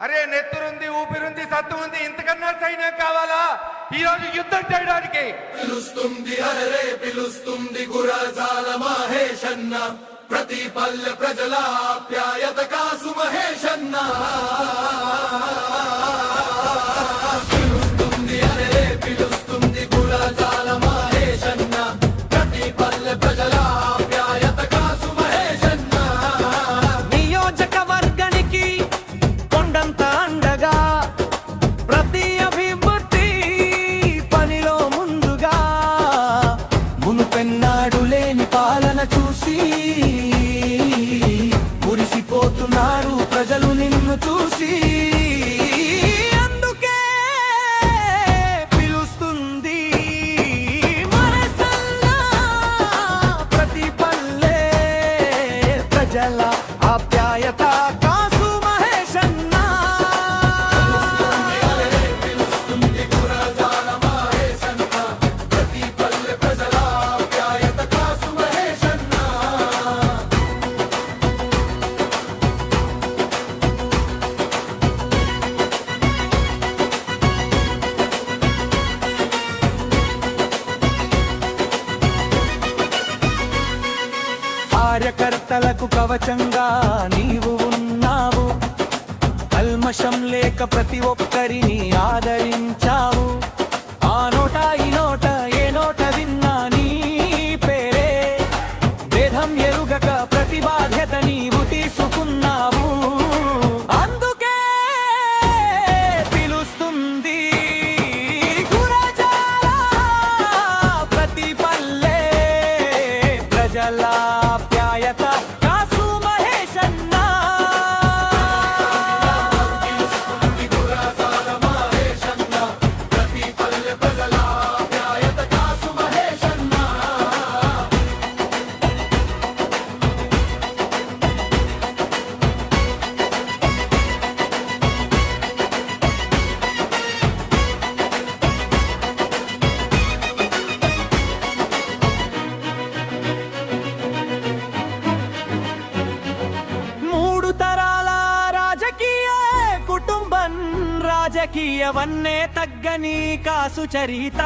అరే నెత్తురుంది, ఊపిరుంది, సత్తు ఉంది, ఇంతకన్నా సైన్యం కావాలా ఈ రోజు యుద్ధం చేయడానికి? పిలుస్తుంది అరే పిలుస్తుంది గురజాల మహేశన్న, ప్రతి పల్లె ప్రజల ఆప్యాయత కాసు మహేశన్న. పిలుస్తుంది అరే పిలుస్తుంది గురజాల మహేశన్న, ప్రతి పల్లె ప్రజల ఆప్యాయత కాసు మహేశన్న. నియోజకవర్గానికి కొండంత అండగా, ప్రతి అభివృద్ధి పనిలో ముందుగా, మునుపెన్నాడు లేని పాలన చూసి మురిసిపోతున్నారు ప్రజలు నిన్ను చూసి. అందుకే పిలుస్తుంది మరసల్ల, ప్రతి పల్లె ప్రజల ఆప్యాయత కాసు మహేశన్న. పిలుస్తుంది గురజాల మహేశన్న, ప్రతి పల్లె ప్రజల ఆప్యాయత కాసు మహేశన్న. కార్యకర్తలకు కవచంగా నీవు ఉన్నావు, కల్మషం లేక ప్రతి ఒక్కరిని ఆదరించావు. ఆ నోట ఈ నోట ఏ నోట విన్నా నీ పేరే, భేదం ఎరుగక ప్రతి బాధ్యత నీవు తీసుకున్నావు. అందుకే పిలుస్తుంది గురజాల, ప్రతి పల్లె ప్రజల ఆప్యాయత కాసు మహేశన్న. పిలుస్తుంది గురజాల మహేశన్న, ప్రతి పల్లె ప్రజల ఆప్యాయత కాసు మహేశన్న. మూడు తరాల రాజకీయ కుటుంబం, రాజకీయ వన్నే తగ్గని కాసు చరిత.